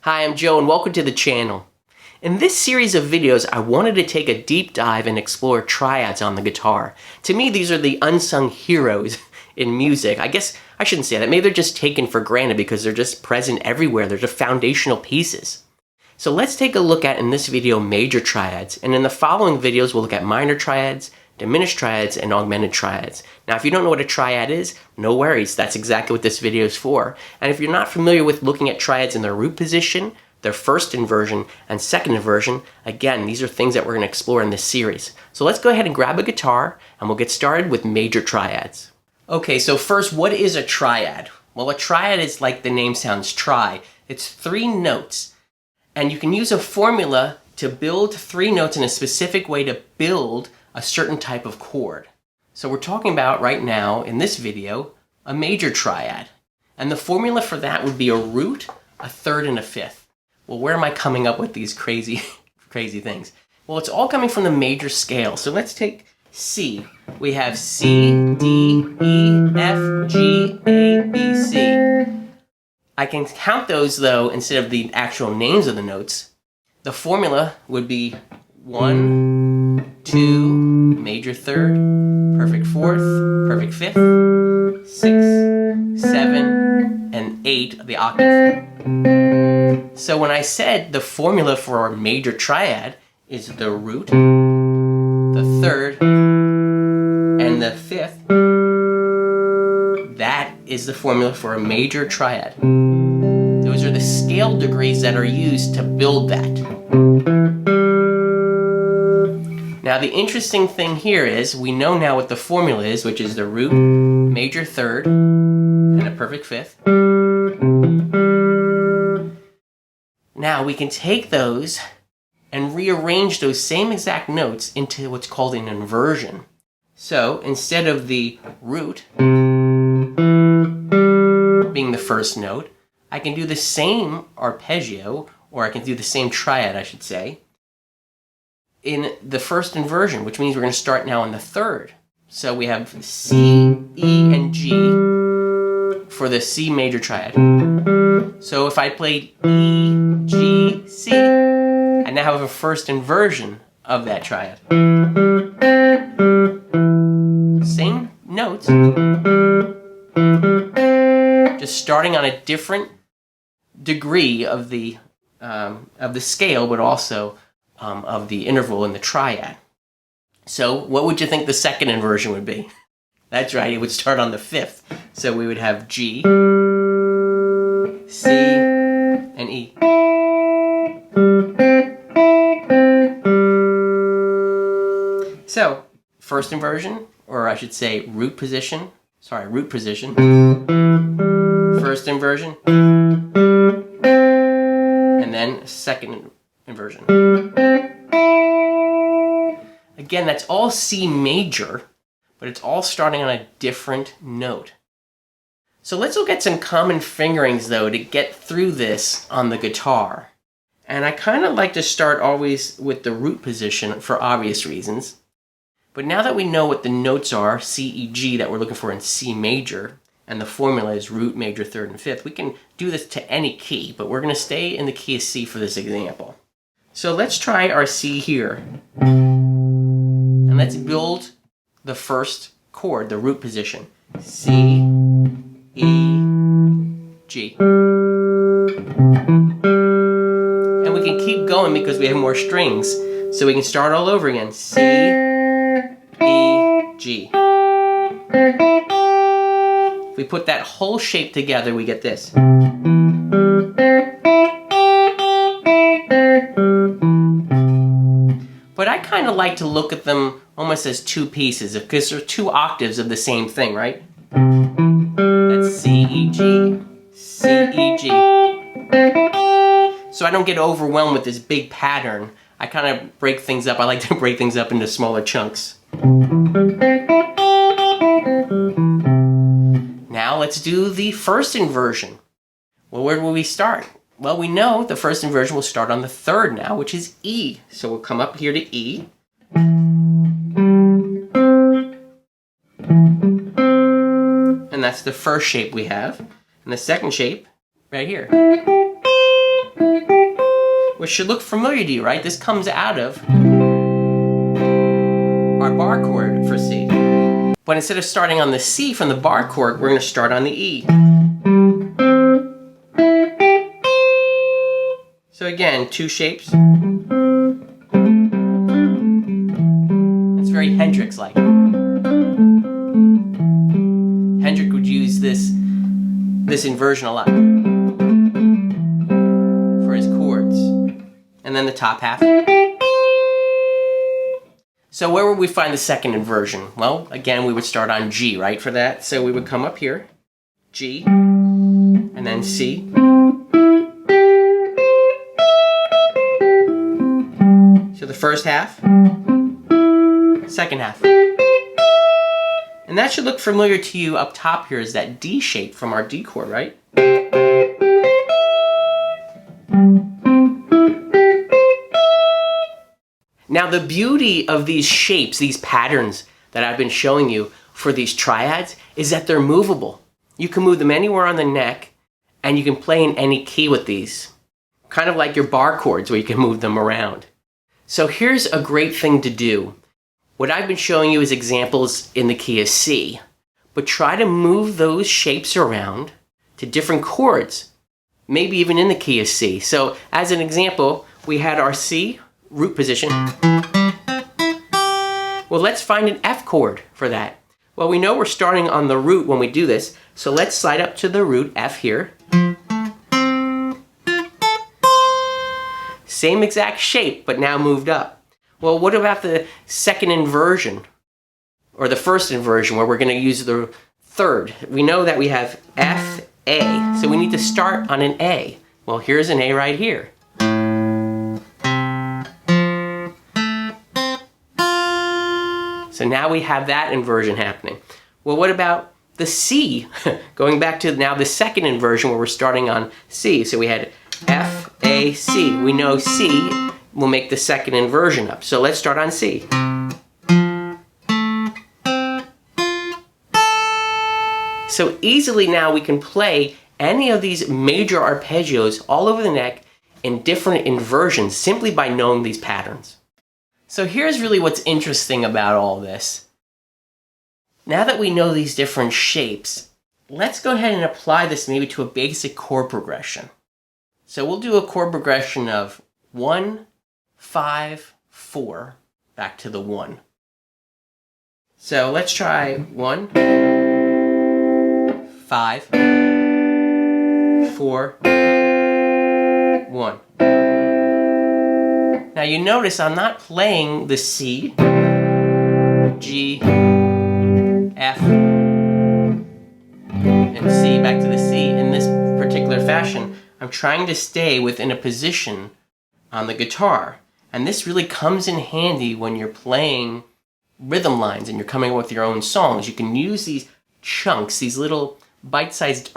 Hi, I'm Joe and welcome to the channel. In this series of videos, I wanted to take a deep dive and explore triads on the guitar. To me, these are the unsung heroes in music. I guess I shouldn't say that. Maybe they're just taken for granted because they're just present everywhere. They're just foundational pieces. So let's take a look at, in this video, major triads. And in the following videos, we'll look at minor triads, diminished triads, and augmented triads. Now, if you don't know what a triad is, no worries. That's exactly what this video is for. And if you're not familiar with looking at triads in their root position, their first inversion, and second inversion, again, these are things that we're going to explore in this series. So let's go ahead and grab a guitar, and we'll get started with major triads. Okay, so first, what is a triad? Well, a triad is, like the name sounds, tri. It's 3 notes. And you can use a formula to build 3 notes in a specific way to build a certain type of chord. So we're talking about right now, in this video, a major triad. And the formula for that would be a root, a third, and a fifth. Well, where am I coming up with these crazy things? Well, it's all coming from the major scale. So let's take C. We have C, D, E, F, G, A, B, C. I can count those, though, instead of the actual names of the notes. The formula would be 1, 2, major third, perfect fourth, perfect fifth, 6, 7, and 8, the octave. So when I said the formula for a major triad is the root, the third, and the fifth, that is the formula for a major triad. Those are the scale degrees that are used to build that. Now the interesting thing here is, we know now what the formula is, which is the root, major third, and a perfect fifth. Now we can take those and rearrange those same exact notes into what's called an inversion. So instead of the root being the first note, I can do the same arpeggio, or I can do the same triad, I should say, in the first inversion, which means we're going to start now on the third. So we have C, E, and G for the C major triad. So if I played E, G, C, I now have a first inversion of that triad. Same notes, just starting on a different degree of the scale, but also of the interval in the triad. So what would you think the second inversion would be? That's right, it would start on the fifth. So we would have G, C, and E. So, first inversion, or I should say root position, first inversion, and then second inversion. Again, that's all C major, but it's all starting on a different note. So let's look at some common fingerings, though, to get through this on the guitar. And I kind of like to start always with the root position for obvious reasons. But now that we know what the notes are, C, E, G, that we're looking for in C major, and the formula is root, major, third, and fifth, we can do this to any key, but we're going to stay in the key of C for this example. So let's try our C here. And let's build the first chord, the root position. C, E, G. And we can keep going because we have more strings. So we can start all over again. C, E, G. If we put that whole shape together, we get this. But I kind of like to look at them almost as 2 pieces, because they're 2 octaves of the same thing, right? That's C, E, G, C, E, G. So I don't get overwhelmed with this big pattern. I kind of break things up. I like to break things up into smaller chunks. Now let's do the first inversion. Well, where will we start? Well, we know the first inversion will start on the third now, which is E. So we'll come up here to E. And that's the first shape we have. And the second shape, right here. which should look familiar to you, right? This comes out of our bar chord for C. But instead of starting on the C from the bar chord, we're going to start on the E. So again, two shapes. It's very Hendrix-like. Hendrix would use this inversion a lot for his chords. And then the top half. So where would we find the second inversion? Well, again, we would start on G, right, for that. So we would come up here, G, and then C. So the first half, second half. And that should look familiar to you up top here, is that D shape from our D chord, right? Now the beauty of these shapes, these patterns that I've been showing you for these triads, is that they're movable. You can move them anywhere on the neck, and you can play in any key with these. Kind of like your bar chords where you can move them around. So here's a great thing to do. What I've been showing you is examples in the key of C, but try to move those shapes around to different chords, maybe even in the key of C. So as an example, we had our C root position. Well, let's find an F chord for that. Well, we know we're starting on the root when we do this, so let's slide up to the root F here. Same exact shape, but now moved up. Well, what about the second inversion, or the first inversion, where we're going to use the third? We know that we have F, A, so we need to start on an A. Well, here's an A right here. So now we have that inversion happening. Well, what about the C? Going back to now the second inversion where we're starting on C. So we had F, A, C. We know C will make the second inversion up. So let's start on C. So easily now we can play any of these major arpeggios all over the neck in different inversions simply by knowing these patterns. So here's really what's interesting about all this. Now that we know these different shapes, let's go ahead and apply this maybe to a basic chord progression. So we'll do a chord progression of 1, 5, 4, back to the 1. So let's try 1, 5, 4, 1. Now you notice I'm not playing the C, G, F, and C back to the C in this particular fashion. I'm trying to stay within a position on the guitar. And this really comes in handy when you're playing rhythm lines and you're coming up with your own songs. You can use these chunks, these little bite-sized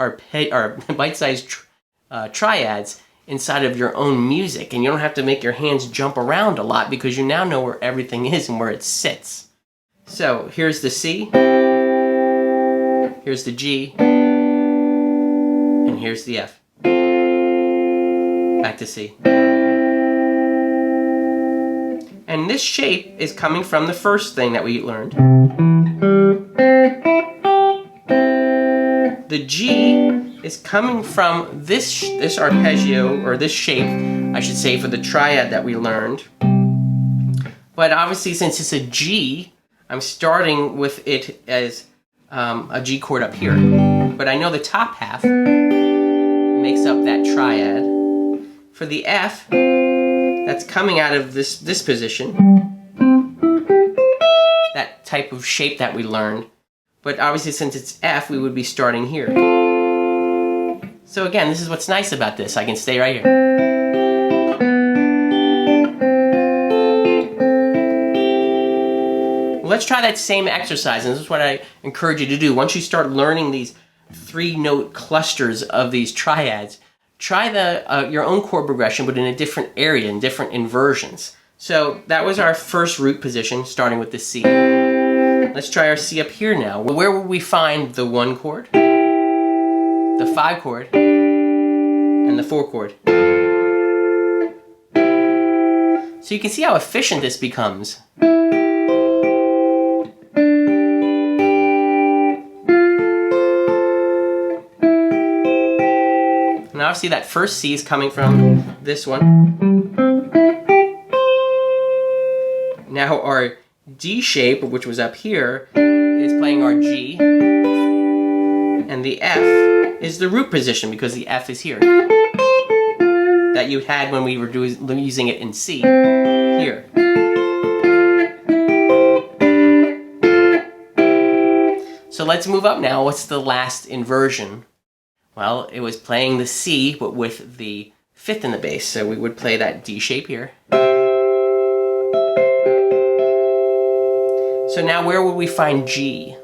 triads inside of your own music, and you don't have to make your hands jump around a lot because you now know where everything is and where it sits. So here's the C, here's the G, and here's the F. Back to C. And this shape is coming from the first thing that we learned. The G is coming from this arpeggio, or this shape, I should say, for the triad that we learned. But obviously, since it's a G, I'm starting with it as a G chord up here. But I know the top half makes up that triad. For the F, that's coming out of this position, that type of shape that we learned. But obviously, since it's F, we would be starting here. So again, this is what's nice about this. I can stay right here. Well, let's try that same exercise, and this is what I encourage you to do. Once you start learning these 3-note clusters of these triads, try your own chord progression, but in a different area, in different inversions. So that was our first root position, starting with the C. Let's try our C up here now. Where will we find the 1 chord, the 5 chord, and the 4 chord? So you can see how efficient this becomes. And obviously that first C is coming from this one. Now our D shape, which was up here, is playing our G. And the F is the root position because the F is here. That you had when we were using it in C here. So let's move up now. What's the last inversion? Well, it was playing the C, but with the fifth in the bass. So we would play that D shape here. So now where would we find G?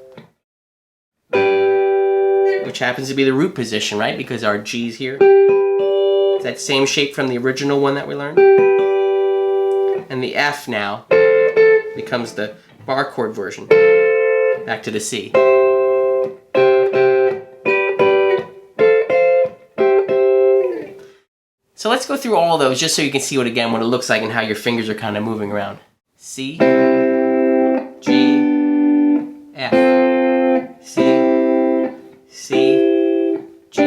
Which happens to be the root position, right? Because our G's here. It's that same shape from the original one that we learned. And the F now becomes the bar chord version. Back to the C. So let's go through all those just so you can see what it looks like and how your fingers are kind of moving around. C, G, F, C, C, G,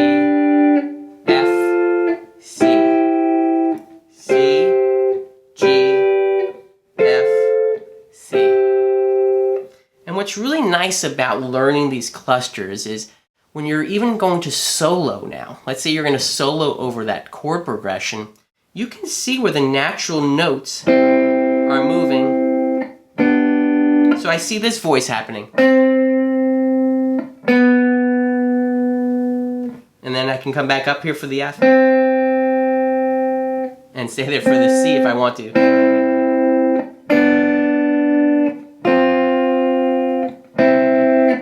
F, C, C, G, F, C. And what's really nice about learning these clusters is when you're even going to solo now, let's say you're going to solo over that chord progression, you can see where the natural notes are moving. So I see this voice happening. And then I can come back up here for the F. And stay there for the C if I want to.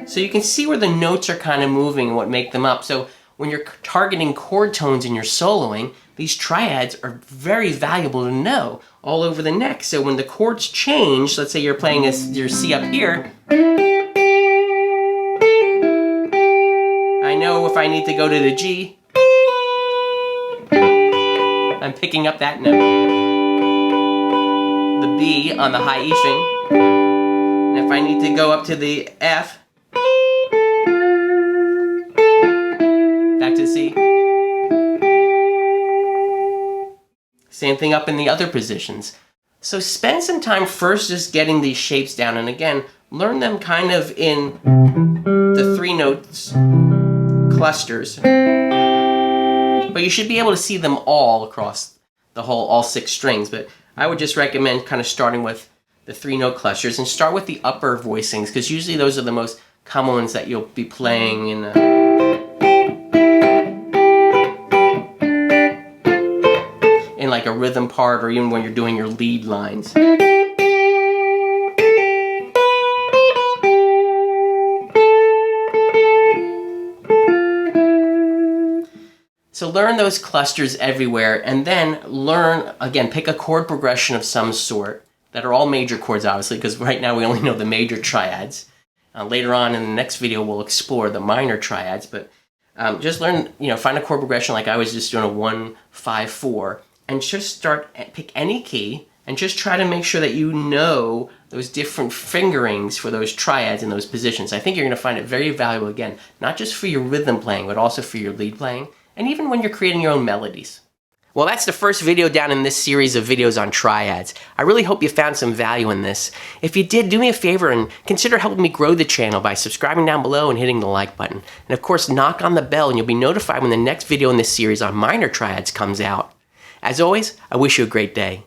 So you can see where the notes are kind of moving and what make them up. So when you're targeting chord tones and you're soloing, these triads are very valuable to know all over the neck. So when the chords change, let's say you're playing your C up here, I know if I need to go to the G, I'm picking up that note. The B on the high E string. And if I need to go up to the F, back to C. Same thing up in the other positions. So spend some time first just getting these shapes down, and again, learn them kind of in the 3 notes clusters. But you should be able to see them all across the whole, all 6 strings. But I would just recommend kind of starting with the 3 note clusters and start with the upper voicings, because usually those are the most common ones that you'll be playing in like a rhythm part, or even when you're doing your lead lines. So learn those clusters everywhere, and then learn, again, pick a chord progression of some sort that are all major chords, obviously, because right now we only know the major triads. Later on in the next video, we'll explore the minor triads, but just learn, find a chord progression like I was just doing a 1, 5, 4, and just pick any key, and just try to make sure that you know those different fingerings for those triads and those positions. I think you're going to find it very valuable, again, not just for your rhythm playing, but also for your lead playing, and even when you're creating your own melodies. Well, that's the first video down in this series of videos on triads. I really hope you found some value in this. If you did, do me a favor and consider helping me grow the channel by subscribing down below and hitting the like button. And of course, knock on the bell and you'll be notified when the next video in this series on minor triads comes out. As always, I wish you a great day.